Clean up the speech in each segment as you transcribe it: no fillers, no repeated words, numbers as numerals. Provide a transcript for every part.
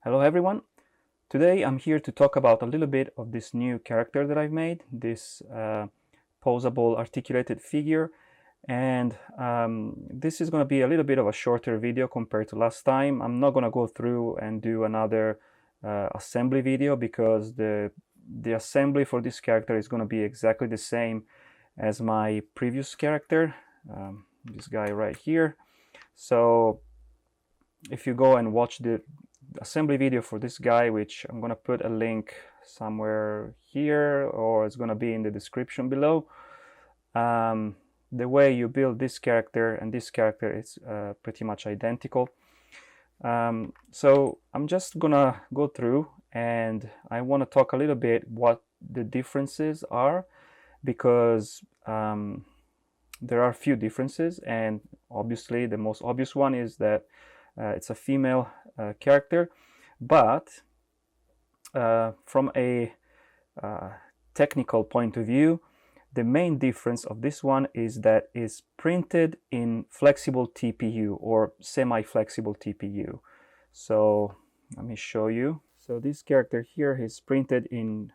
Hello everyone. Today I'm here to talk about a little bit of this new character that I've made, this posable articulated figure, and this is going to be a little bit of a shorter video compared to last time. I'm not going to go through and do another assembly video because the assembly for this character is going to be exactly the same as my previous character, this guy right here. So if you go and watch the assembly video for this guy, which I'm gonna put a link somewhere here or it's gonna be in the description below, the way you build this character and this character is pretty much identical. So I'm just gonna go through and I want to talk a little bit what the differences are, because there are a few differences, and obviously the most obvious one is that it's a female character, but from a technical point of view, the main difference of this one is that it's printed in flexible TPU or semi-flexible TPU. So let me show you. So this character here is printed in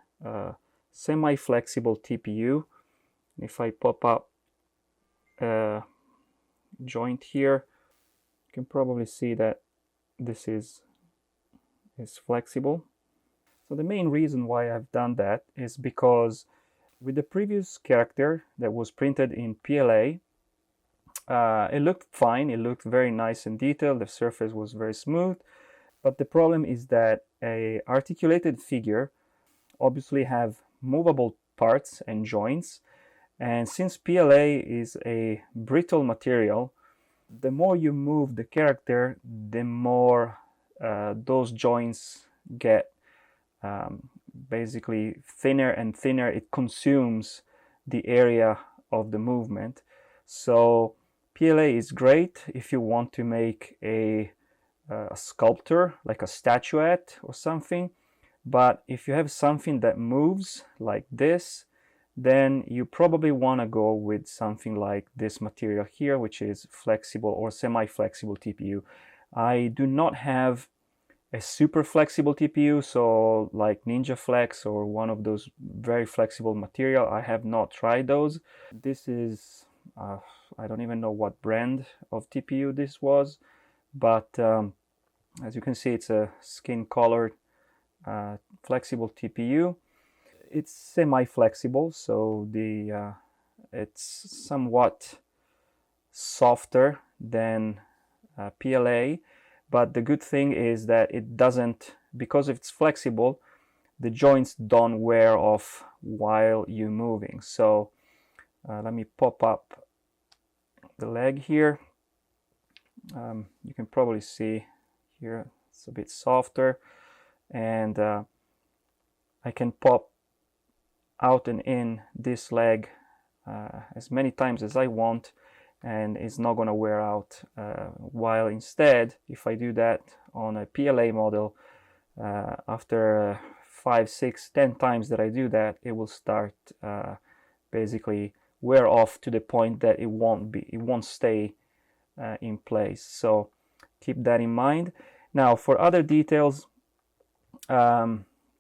semi-flexible TPU. If I pop up a joint here, you can probably see that this is flexible. So the main reason why I've done that is because with the previous character that was printed in PLA, it looked fine, it looked very nice and detailed, the surface was very smooth, but the problem is that a articulated figure obviously have movable parts and joints, and since PLA is a brittle material, the more you move the character, the more those joints get basically thinner and thinner. It consumes the area of the movement. So PLA is great if you want to make a sculpture, like a statuette or something. But if you have something that moves like this, then you probably want to go with something like this material here, which is flexible or semi-flexible TPU. I do not have a super flexible TPU, so like Ninja Flex or one of those very flexible material. I have not tried those. This is, I don't even know what brand of TPU this was, but as you can see, it's a skin-colored flexible TPU. It's semi-flexible, so it's somewhat softer than PLA, but the good thing is that it doesn't, because it's flexible, the joints don't wear off while you're moving. So let me pop up the leg here. You can probably see here it's a bit softer, and I can pop out and in this leg as many times as I want, and it's not going to wear out, while instead if I do that on a PLA model, after 5, 6, 10 times that I do that, it will start basically wear off to the point that it won't stay in place. So keep that in mind. Now for other details,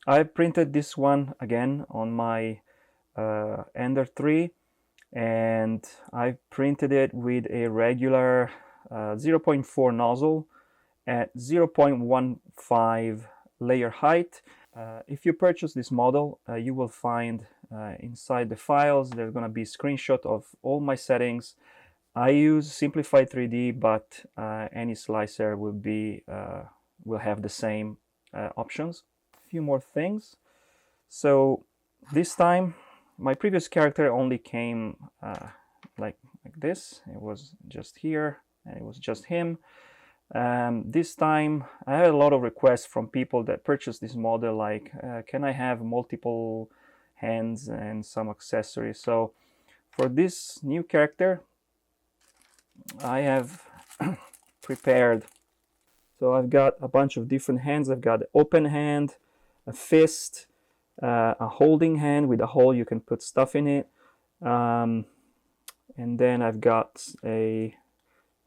I printed this one again on my Ender 3, and I printed it with a regular 0.4 nozzle at 0.15 layer height. If you purchase this model, you will find inside the files there's going to be a screenshot of all my settings. I use Simplified 3D, but any slicer will have the same options. Few more things. So this time my previous character only came like this. It was just here and it was just him. This time I had a lot of requests from people that purchased this model, like can I have multiple hands and some accessories. So for this new character I have prepared, so I've got a bunch of different hands. I've got an open hand, a fist, a holding hand with a hole you can put stuff in it, and then I've got a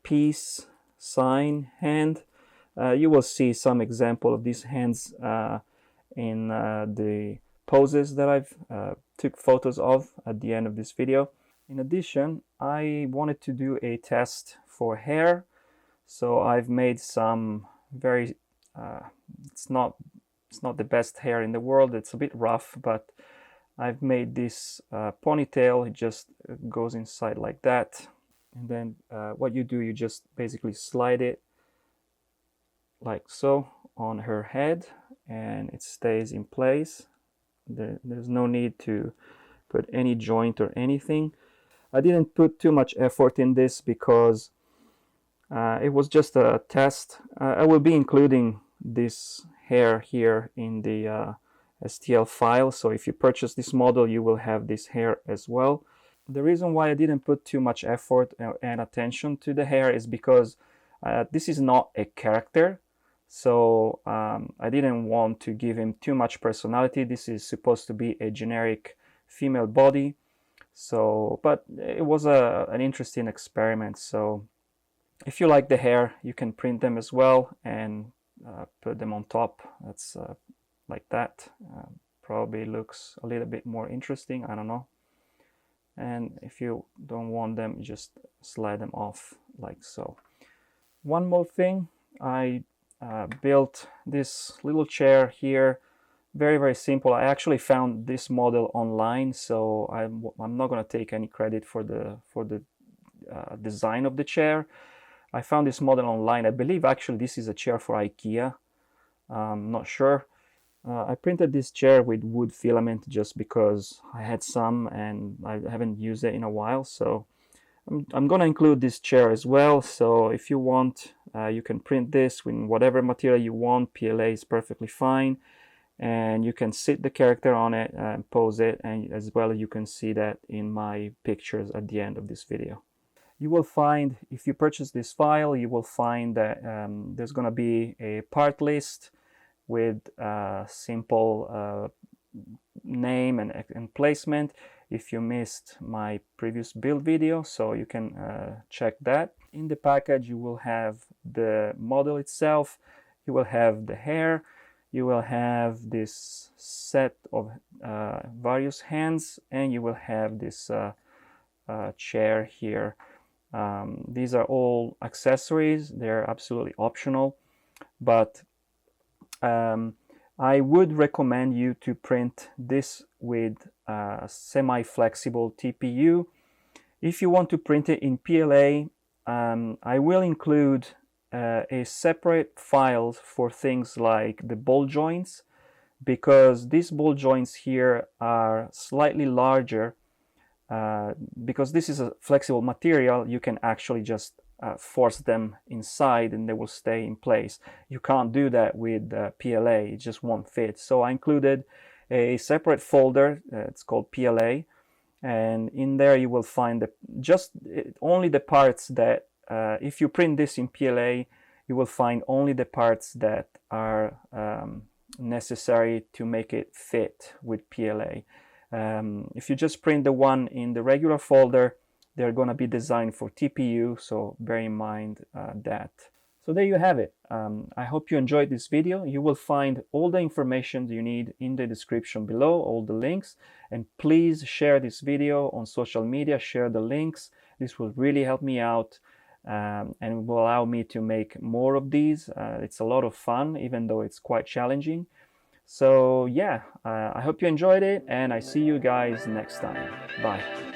peace sign hand, You will see some example of these hands in the poses that I've took photos of at the end of this video. In addition, I wanted to do a test for hair, so I've made some very it's not the best hair in the world. It's a bit rough, but I've made this ponytail. It just goes inside like that, and then what you do, you just basically slide it like so on her head, and it stays in place. There's no need to put any joint or anything. I didn't put too much effort in this because it was just a test. I will be including this hair here in the STL file, so if you purchase this model you will have this hair as well. The reason why I didn't put too much effort and attention to the hair is because this is not a character, so I didn't want to give him too much personality. This is supposed to be a generic female body, so but it was an interesting experiment. So if you like the hair, you can print them as well and put them on top. That's like that. Probably looks a little bit more interesting, I don't know. And if you don't want them, you just slide them off like so. One more thing, I built this little chair here. Very simple. I actually found this model online, so I'm not going to take any credit for the design of the chair. I found this model online. I believe actually this is a chair for IKEA. I'm not sure. I printed this chair with wood filament just because I had some and I haven't used it in a while, so I'm going to include this chair as well. So if you want, you can print this with whatever material you want. PLA is perfectly fine, and you can sit the character on it and pose it, and as well you can see that in my pictures at the end of this video. You will find, if you purchase this file, you will find that there's going to be a part list with simple name and placement if you missed my previous build video, so you can check that. In the package you will have the model itself, you will have the hair, you will have this set of various hands, and you will have this chair here. These are all accessories, they're absolutely optional, but I would recommend you to print this with semi-flexible TPU. If you want to print it in PLA, I will include a separate file for things like the ball joints, because these ball joints here are slightly larger. Because this is a flexible material, you can actually just force them inside and they will stay in place. You can't do that with PLA, it just won't fit. So I included a separate folder, it's called PLA, and in there you will find only the parts that, if you print this in PLA, you will find only the parts that are necessary to make it fit with PLA. If you just print the one in the regular folder, they're going to be designed for TPU, so bear in mind that. So there you have it. I hope you enjoyed this video. You will find all the information you need in the description below, all the links, and please share this video on social media, share the links. This will really help me out and will allow me to make more of these. It's a lot of fun, even though it's quite challenging. So yeah, I hope you enjoyed it, and I see you guys next time. Bye.